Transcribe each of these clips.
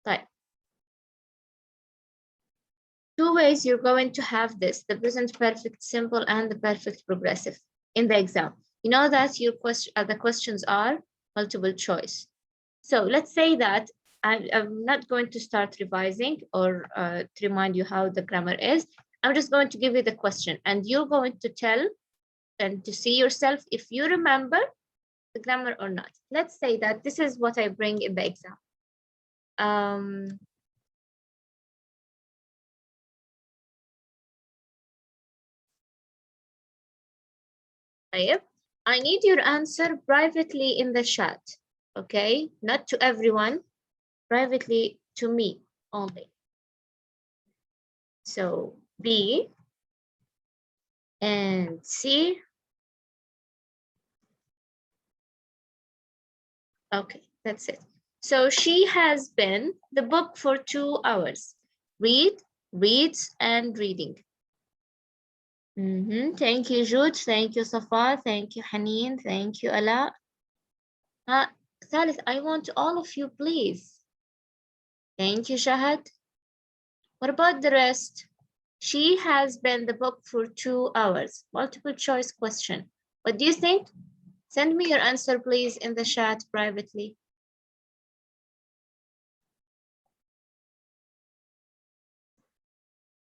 طيب. Two ways you're going to have this, the present perfect simple and the perfect progressive in the exam. You know that your the questions are multiple choice. So let's say that I'm not going to start revising or to remind you how the grammar is. I'm just going to give you the question and you're going to tell and to see yourself if you remember the grammar or not. Let's say that this is what I bring in the exam. I need your answer privately in the chat, okay? Not to everyone, privately to me only. So B and C. Okay, that's it. So she has been the book for 2 hours. Read, reads, and reading. Thank you, Jude. Thank you, Safa. Thank you, Haneen. Thank you, Ala. Thalith, I want all of you, please. Thank you, Shahad. What about the rest? She has been the book for 2 hours. Multiple choice question. What do you think? Send me your answer, please, in the chat privately.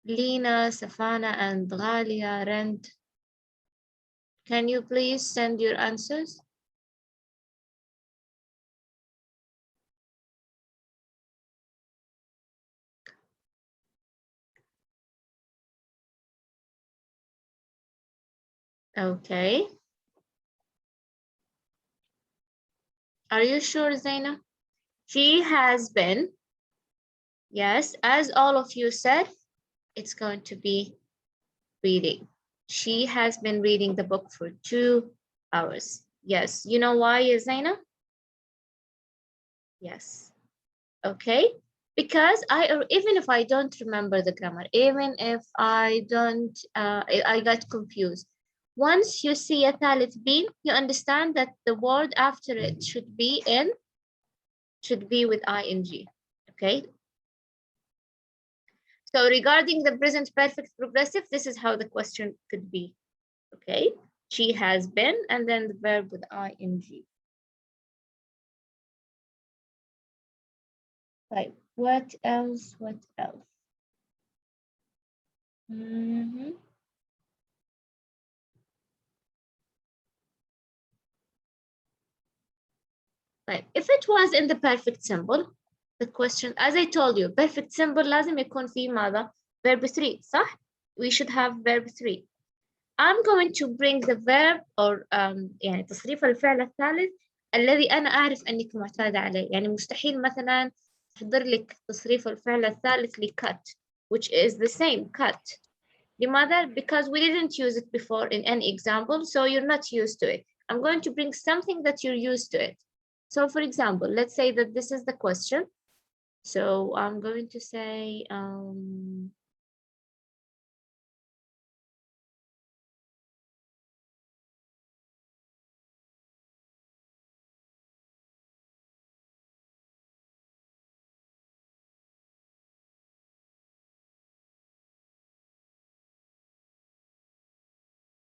Lena, Safana, and Ghalia, Rend. Can you please send your answers? Okay. Are you sure, Zaina? She has been, yes, as all of you said, it's going to be reading. She has been reading the book for 2 hours. Yes, you know why, Zaina? Yes. Okay, because even if I don't remember the grammar, even if I don't, I got confused. Once you see a thalith bin, you understand that the word after it should be with ing. Okay. So regarding the present perfect progressive, this is how the question could be. Okay, she has been, and then the verb with ing. Right. What else? What else? Right. If it was in the perfect simple, the question, as I told you, perfect simple لازم يكون فيه ماذا؟ Verb 3, صح? We should have verb 3. I'm going to bring the verb or يعني تصريف الفعل الثالث الذي أنا أعرف أنك معتادة عليه. يعني مستحيل مثلا تحضر لك تصريف الفعل الثالث cut, which is the same cut. لماذا? Because we didn't use it before in any example, so you're not used to it. I'm going to bring something that you're used to it. So for example, let's say that this is the question. So I'm going to say,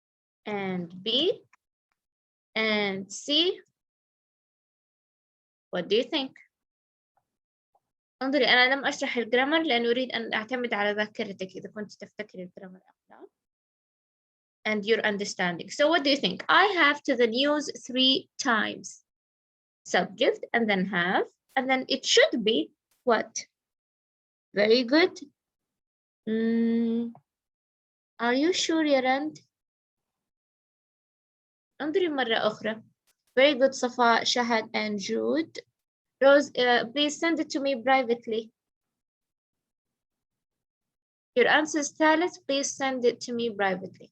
and B and C. What do you think? انظري أنا لم أشرح الجرامر لأن أريد أن أعتمد على ذاكرتك إذا كنت تفتكري الجرامر أم لا. And your understanding. So what do you think? I have to the news 3 times. Subject and then have, and then it should be what? Very good. Are you sure, Yarand? انظري مرة أخرى. Very good, Safa, Shahad, and Jude. Rose, please send it to me privately. Your answers, Thalith, please send it to me privately.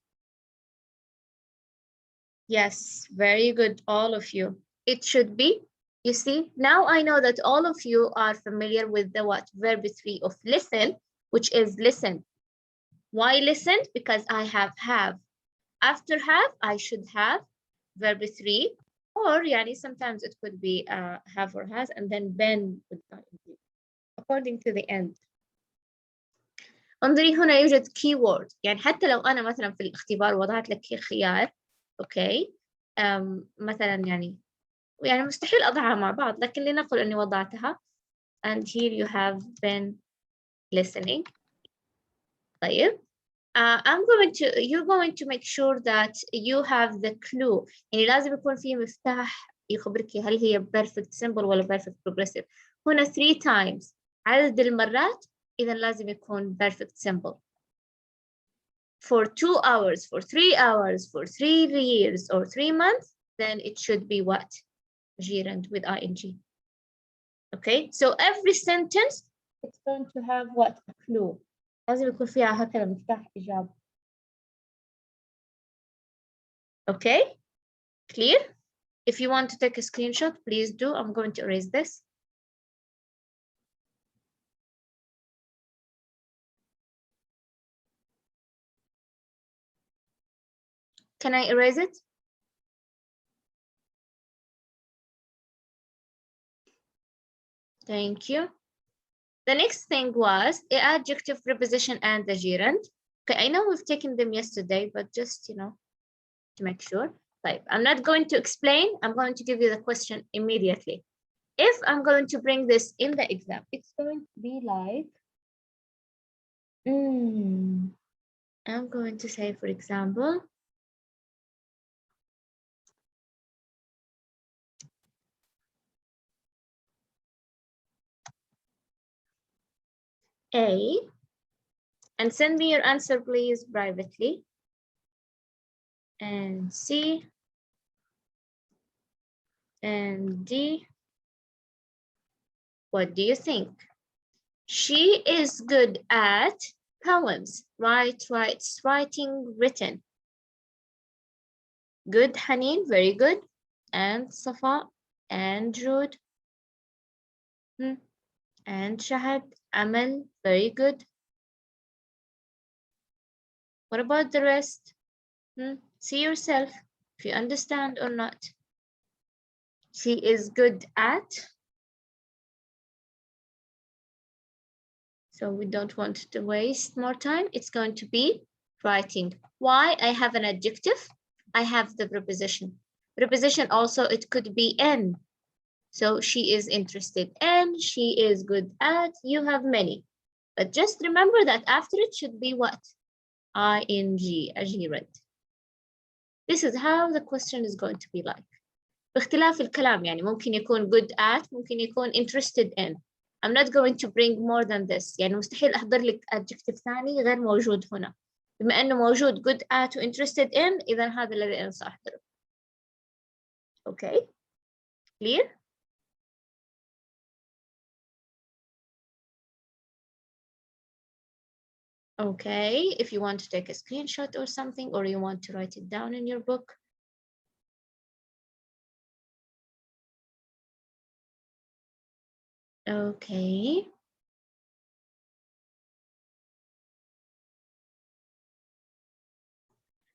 Yes, very good, all of you. It should be, you see, now I know that all of you are familiar with the what? Verb 3 of listen, which is listen. Why listen? Because I have. After have, I should have verb 3, or yani sometimes it could be have or has, and then been with ing. according to the end. انظري هنا يوجد keyword، يعني حتى لو أنا مثلا في الاختبار وضعت لك خيار أوكي مثلا يعني مستحيل أضعها مع بعض، لكن لنقل أني وضعتها and here you have been listening. طيب you're going to make sure that you have the clue، يعني لازم يكون في مفتاح يخبرك هل هي perfect simple ولا perfect progressive. هنا 3 times عدد المرات، إذا لازم يكون perfect simple. For 2 hours, for 3 hours, for 3 years or 3 months, then it should be what? Gerund with ing. Okay, so every sentence it's going to have what? A clue. لازم يكون فيها هكذا مفتاح إجابة. Okay, clear? If you want to take a screenshot, please do. I'm going to erase this. Can I erase it? Thank you. The next thing was the adjective, preposition, and the gerund. Okay, I know we've taken them yesterday, but just, to make sure. Like, I'm not going to explain. I'm going to give you the question immediately. If I'm going to bring this in the exam, it's going to be like, I'm going to say, for example, A, and send me your answer, please, privately. And C, and D. What do you think? She is good at poems. Writes, writing, written. Good, Haneen, very good. And Safa, and Jude. And Shahad, Amal, very good. What about the rest? See yourself if you understand or not. She is good at. So we don't want to waste more time. It's going to be writing. Why? I have an adjective. I have the preposition. Preposition also, it could be in. So she is interested in, she is good at, you have many. But just remember that after it should be what? ing, a gerund. This is how the question is going to be like. باختلاف الكلام يعني ممكن يكون good at, ممكن يكون interested in. I'm not going to bring more than this. يعني مستحيل أحضر لك adjective ثاني غير موجود هنا. بما أنه موجود good at و interested in، إذا هذا الذي أنا سأحضره. Okay, clear? Okay, if you want to take a screenshot or something, or you want to write it down in your book. Okay.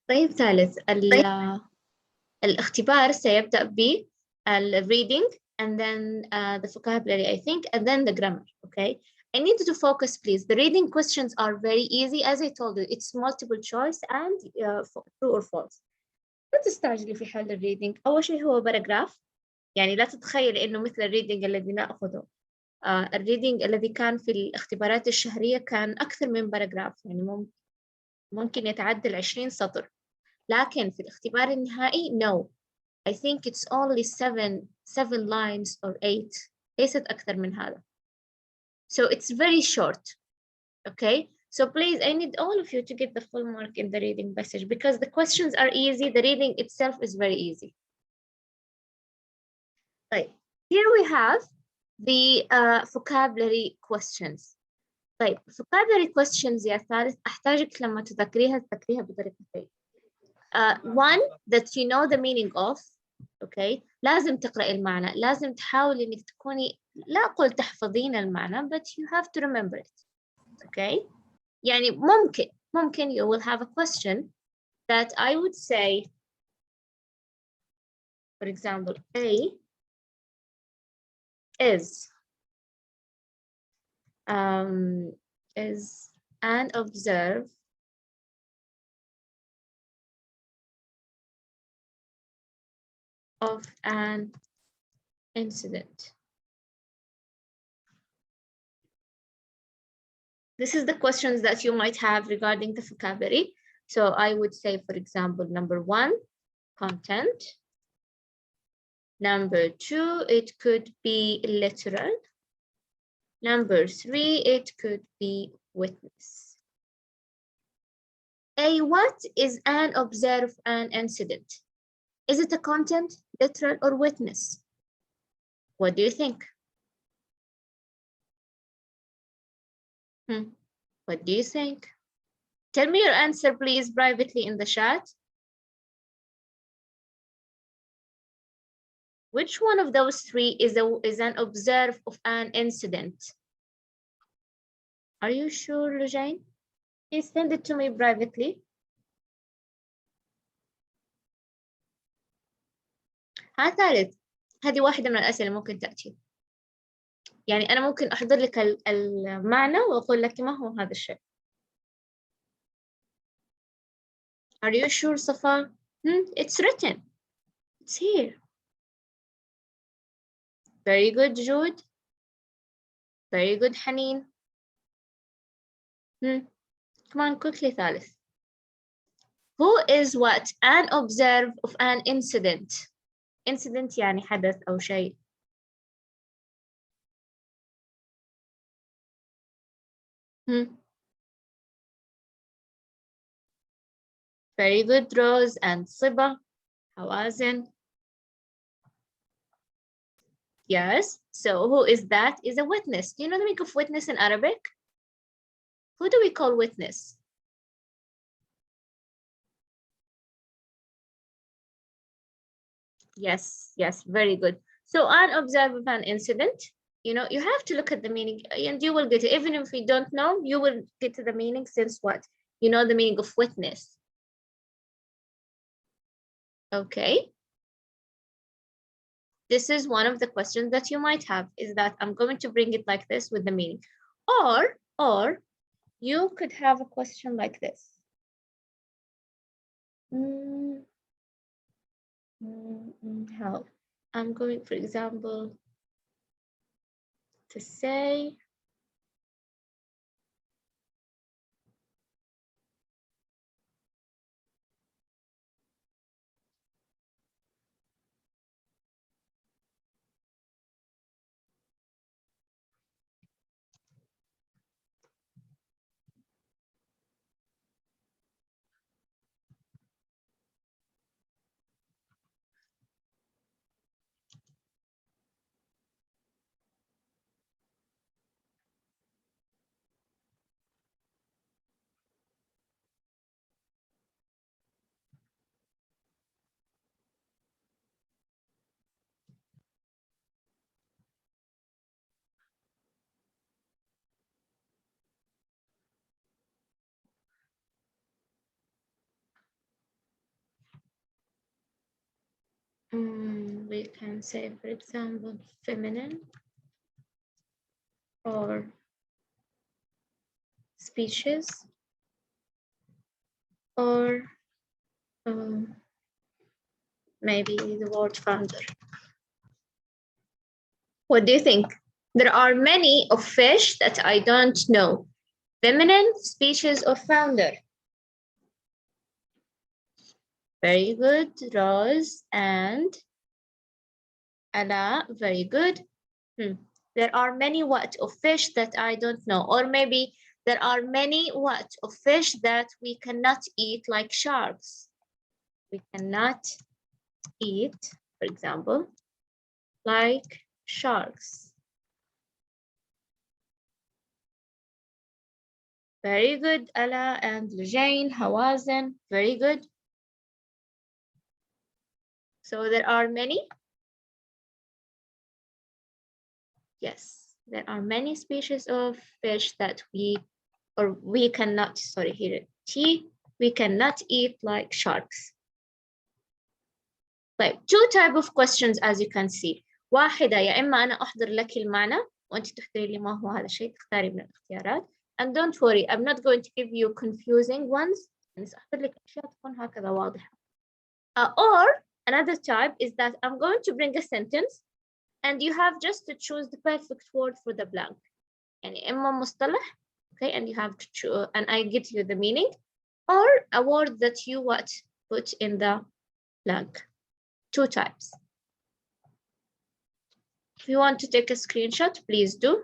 طيب ثالث الاختبار سيبدأ ب reading and then the vocabulary, I think, and then the grammar. Okay. I need you to focus, please. The reading questions are very easy. As I told you, it's multiple choice and true or false. لا تستعجلي في حل الريدنج. أول شيء هو باراجراف. يعني لا تتخيلي إنه مثل الريدنج الذي نأخذه. الريدنج الذي كان في الاختبارات الشهرية كان أكثر من باراجراف، يعني ممكن يتعدى 20 سطر. لكن في الاختبار النهائي no. I think it's only 7 lines or 8. ليست أكثر من هذا. So it's very short. Okay. So please, I need all of you to get the full mark in the reading passage because the questions are easy. The reading itself is very easy. Right. Here we have the vocabulary questions. طيب vocabulary questions يا ثالث أحتاجك لما تذكريها بطريقتين. One, that you know the meaning of. Okay. لازم تقرأي المعنى. لازم تحاولي إنك تكوني لا أقول تحفظين المعنى, but you have to remember it. Okay. يعني ممكن you will have a question that I would say, for example, A is is and observe of an incident. This is the questions that you might have regarding the vocabulary. So I would say, for example, number 1, content. Number 2, it could be literal. Number 3, it could be witness. What is an observe an incident? Is it a content, literal, or witness? What do you think? What do you think? Tell me your answer, please, privately in the chat. Which one of those 3 is an observe of an incident? Are you sure, Lujane? Please send it to me privately. ثالث، هذه واحدة من الأسئلة ممكن تأتي. يعني أنا ممكن أحضر لك المعنى وأقول لك ما هو هذا الشيء. Are you sure, Safa? It's written. It's here. Very good, Jude. Very good, Haneen. Come on, quickly, ثالث. Who is what? An observe of an incident. Incident يعني حدث أو شيء. Very good, Rose and Siba. Hawazin. Yes. So who is that? Is a witness. Do you know the meaning of witness in Arabic? Who do we call witness? Yes, yes, very good. So an observe of an incident, you know, you have to look at the meaning and you will get it. Even if you don't know, you will get to the meaning since what? You know the meaning of witness. Okay. This is one of the questions that you might have, is that I'm going to bring it like this with the meaning. Or you could have a question like this. How? I'm going, for example, to say, we can say, for example, feminine or species or maybe the word founder. What do you think? There are many of fish that I don't know. Feminine, species, or founder? Very good, Rose and Ala, very good. There are many what of fish that I don't know, or maybe there are many what of fish that we cannot eat, like sharks. We cannot eat, for example, like sharks. Very good, Ala and Jane, Hawazin, very good. So there are many. Yes, there are many species of fish that we cannot, sorry, here, we cannot eat like sharks. طيب, 2 types of questions as you can see. واحدة يا إما أنا أحضر لك المعنى وأنت تختاري لي ما هو هذا الشيء، تختاري من الاختيارات. And don't worry, I'm not going to give you confusing ones. يعني سأختار لك أشياء تكون هكذا واضحة. Or another type is that I'm going to bring a sentence and you have just to choose the perfect word for the blank. يعني إما مصطلح, okay, and you have to choose, and I give you the meaning, or a word that you put in the blank. Two types. If you want to take a screenshot, please do.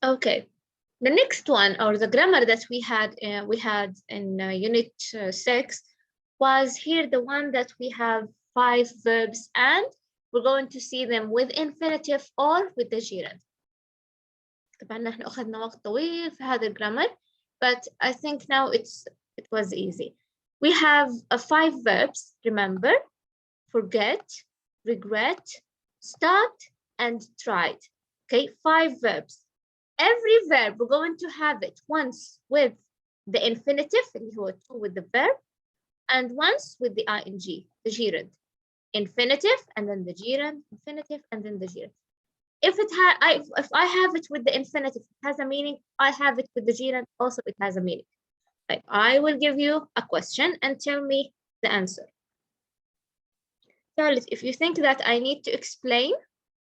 Okay, the next one, or the grammar that we had in unit 6 was here, the one that we have 5 verbs and we're going to see them with infinitive or with the gerund. طبعا نحن أخذنا وقت طويل في هذا الجرامر, but I think now it was easy. We have 5 verbs, remember: forget, regret, start, and tried. Okay, 5 verbs. Every verb, we're going to have it once with the infinitive, اللي هو to with the verb, and once with the ing, the gerund. Infinitive, and then the gerund, infinitive, and then the gerund. If I have it with the infinitive, it has a meaning. I have it with the gerund, also it has a meaning. Like, I will give you a question and tell me the answer. Charlotte, if you think that I need to explain,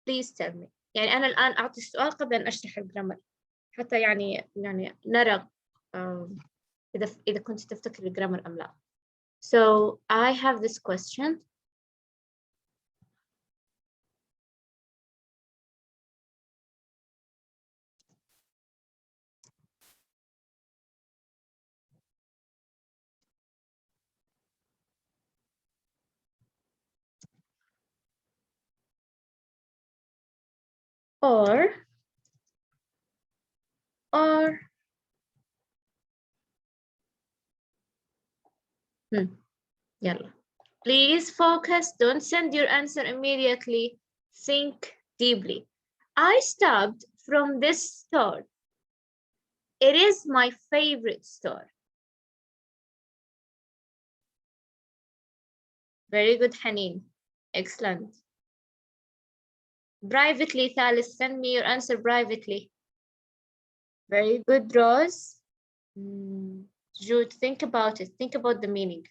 please tell me. يعني أنا الآن أعطي السؤال قبل أن أشرح الجرامر حتى يعني نرى إذا كنت تفتكر الجرامر أم لا. So I have this question. Or يلا. Please focus, don't send your answer immediately. Think deeply. I stopped from this store. It is my favorite store. Very good, Hanin. Excellent. Privately, Thalys, send me your answer privately. Very good, Rose. Jude, think about it. Think about the meaning.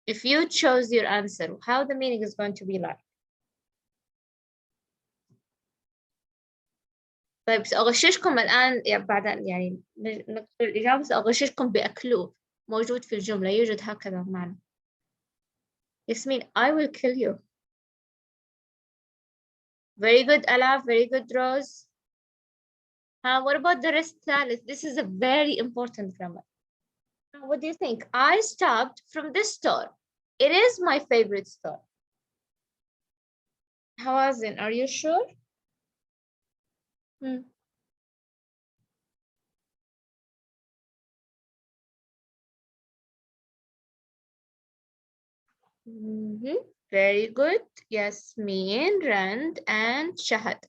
If you chose your answer, how the meaning is going to be like. طيب سأغششكم الآن بعد يعني نقول الإجابة، سأغششكم بأكلوه موجود في الجملة، يوجد هكذا معنى. ياسمين, I will kill you. Very good, Ella. Very good, Rose. What about the rest, Thalith? This is a very important grammar. What do you think? I stopped from this store. It is my favorite store. Hawazin, are you sure? Very good. Yasmin, Rand, and Shahad.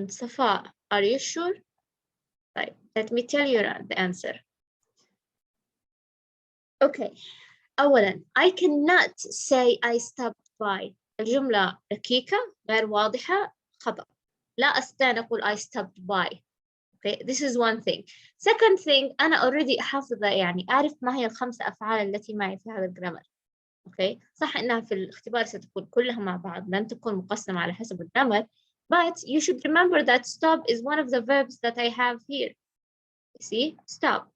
Safa, are you sure? Right, let me tell you the answer. Okay. أولاً, I cannot say I stopped by. الجملة ركيكة غير واضحة خطأ. لا أستطيع أن أقول I stopped by. Okay, this is one thing. Second thing, أنا already حافظة يعني أعرف ما هي ال5 أفعال التي معي في هذا الجرامر. Okay, صح إنها في الاختبار ستكون كلها مع بعض، لن تكون مقسمة على حسب الجرامر. But you should remember that stop is one of the verbs that I have here. You see, stop.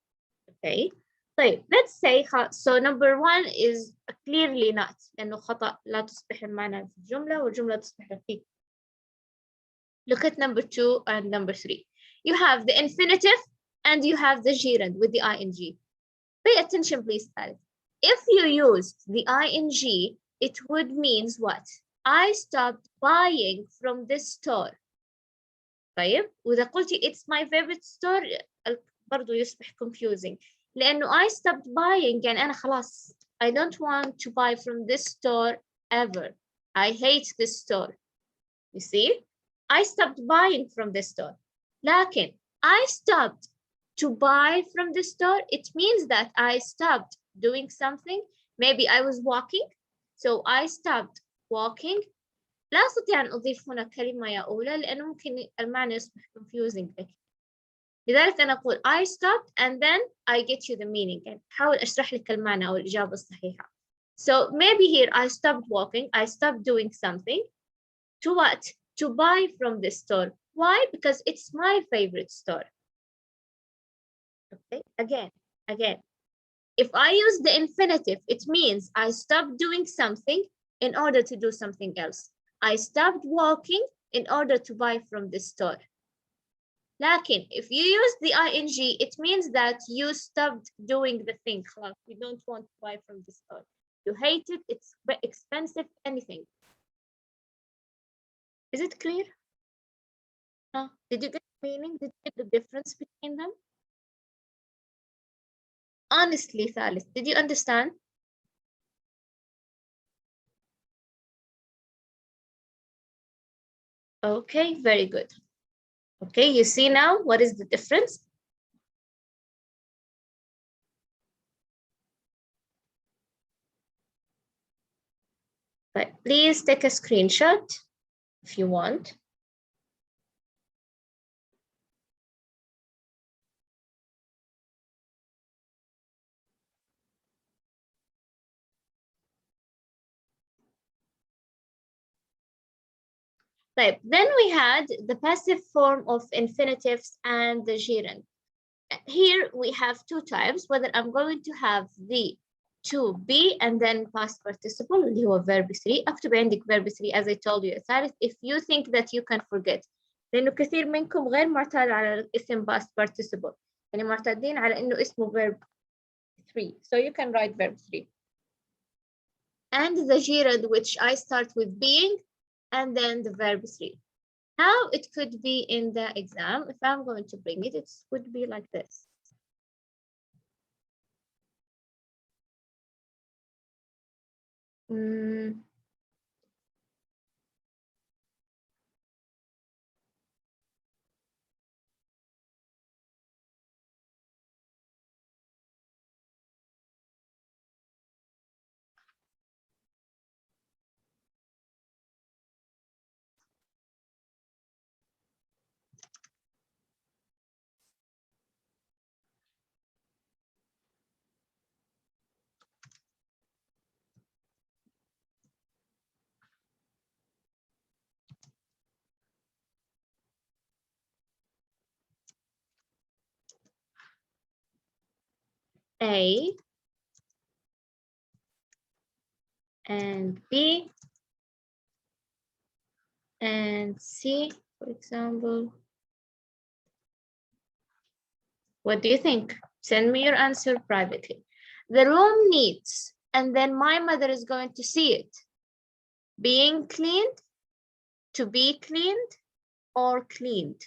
Okay. طيب, let's say so number 1 is clearly not, لأنه خطأ، لا تصبح المعنى في الجملة والجملة تصبح ركيكة. Look at number 2 and number 3. You have the infinitive and you have the gerund with the ing. Pay attention, please, Alice. If you used the ing, it would mean what? I stopped buying from this store. طيب وإذا قلتي it's my favorite store برضو يصبح confusing لأنه I stopped buying يعني أنا خلاص I don't want to buy from this store ever. I hate this store. You see? I stopped buying from this store. لكن I stopped to buy from the store, it means that I stopped doing something. Maybe I was walking, so I stopped walking. لا أستطيع أن أضيف هنا كلمة يا أولى لأنه ممكن المعنى يصبح confusing لك. لذلك أنا أقول I stopped and then I get you the meaning. يعني أحاول أشرح لك المعنى أو الإجابة الصحيحة. So maybe here I stopped walking, I stopped doing something. To what? To buy from the store. Why? Because it's my favorite store. Okay, again. If I use the infinitive, it means I stopped doing something in order to do something else. I stopped walking in order to buy from the store. لكن if you use the ing, it means that you stopped doing the thing. You don't want to buy from the store. You hate it, it's expensive, anything. Is it clear? Did you get the meaning? Did you get the difference between them? Honestly, Thalith, did you understand? Okay, very good. Okay, you see now what is the difference? But please take a screenshot if you want. Right. Then we had the passive form of infinitives and the gerund. Here we have two types, whether I'm going to have the to be and then past participle اللي هو verb 3. اكتب عندك verb 3 as I told you ثالث if you think that you can forget لأنه كثير منكم غير معتاد على الاسم past participle يعني معتادين على إنه اسمه verb 3 so you can write verb 3 and the gerund which I start with being and then the verb 3. How it could be in the exam, if I'm going to bring it, it would be like this. A and B and C, for example. What do you think? Send me your answer privately. The room needs, and then my mother is going to see it. Being cleaned, to be cleaned, or cleaned.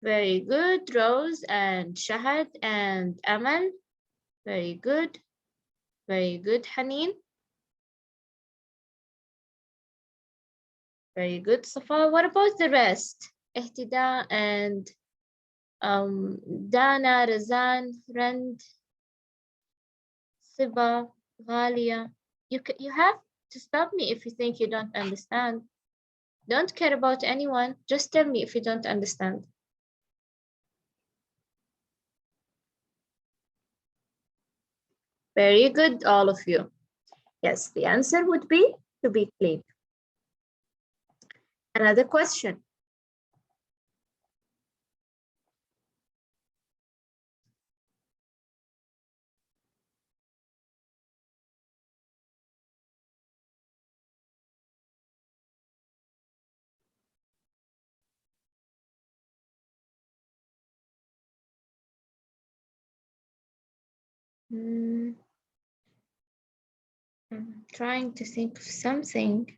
Very good, Rose and Shahad and Amal. Very good. Very good, Haneen. Very good, Safa. What about the rest? Ihtida and Dana, Razan, Rand, Siba, Ghalia. You have to stop me if you think you don't understand. Don't care about anyone. Just tell me if you don't understand. Very good, all of you. Yes, the answer would be to be clean. Another question. I'm trying to think of something.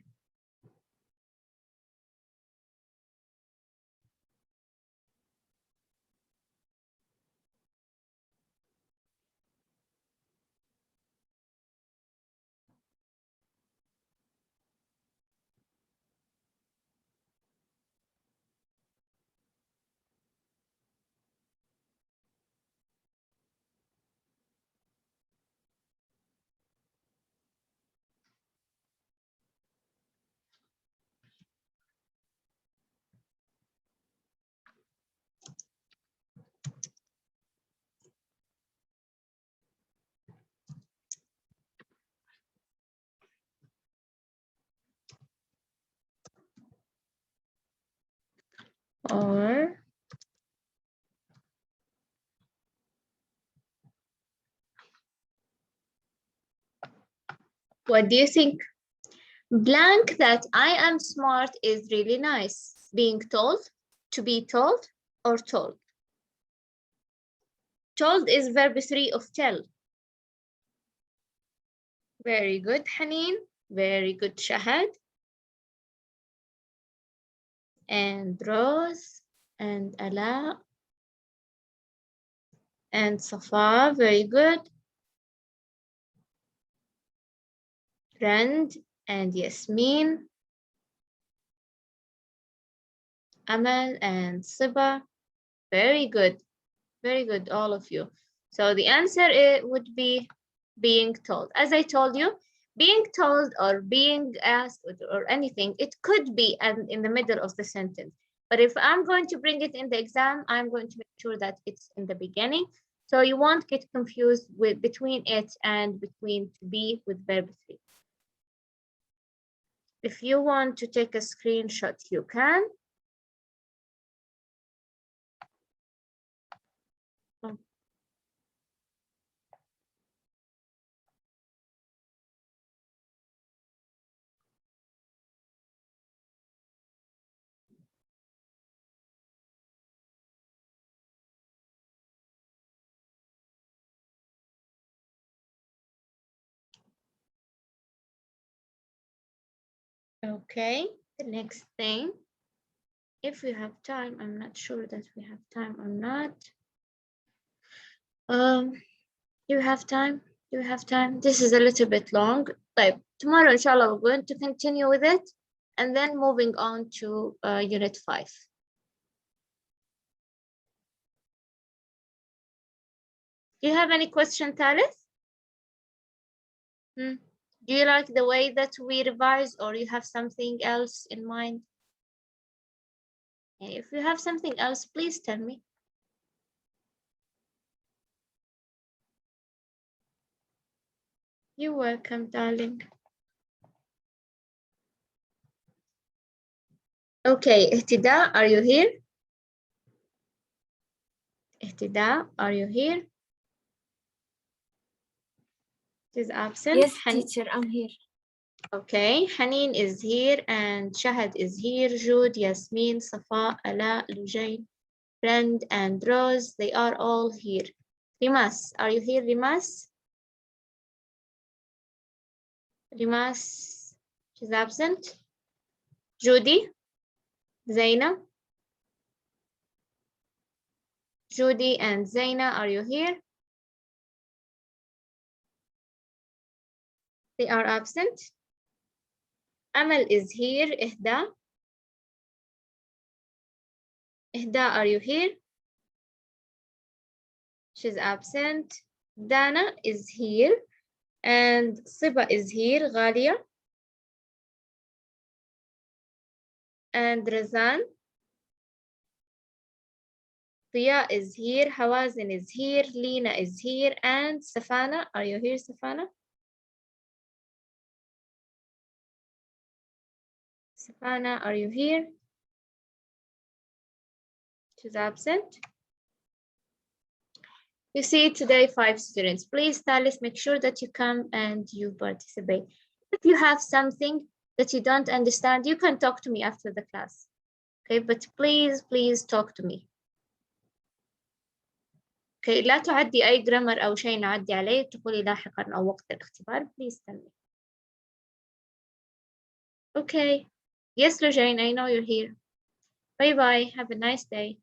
or what do you think? Blank that I am smart is really nice. Being told, to be told, or told. Told is verb 3 of tell. Very good, Haneen. Very good, Shahad. And Rose, and Ala, and Safa, very good. Rand and Yasmin. Amal and Siba, very good. Very good, all of you. So the answer would be being told. As I told you, being told or being asked or anything, it could be in the middle of the sentence. But if I'm going to bring it in the exam, I'm going to make sure that it's in the beginning. So you won't get confused with between it and between to be with verb 3. If you want to take a screenshot, you can. Okay, the next thing, if we have time, I'm not sure that we have time or not. You have time? You have time? This is a little bit long. Like tomorrow, inshallah, we're going to continue with it and then moving on to unit 5. Do you have any question, Thalith? Do you like the way that we revise or you have something else in mind? If you have something else, please tell me. You're welcome, darling. Okay, Ihtida, are you here? Ihtida, are you here? She's absent. Yes, teacher, I'm here. Okay, Haneen is here and Shahad is here. Jude, Yasmin, Safa, Ala, Lujain, Brand, and Rose, they are all here. Rimas, are you here, Rimas? Rimas, she's absent. Judy, Zaina. Judy and Zaina, are you here? They are absent. Amal is here. Ihda. Ihda, are you here? She's absent. Dana is here. And Siba is here. Ghalia. And Razan. Tia is here. Hawazin is here. Lina is here. And Safana, are you here, Safana? Safana, are you here? She's absent. You see today 5 students. Please, Thalith, make sure that you come and you participate. If you have something that you don't understand, you can talk to me after the class. Okay, but please, please talk to me. Okay, لا تعدي أي grammar أو شيء نعدي عليه تقولي لاحقا أو وقت الاختبار. Please tell me. Okay. Yes, Rajane, I know you're here. Bye-bye. Have a nice day.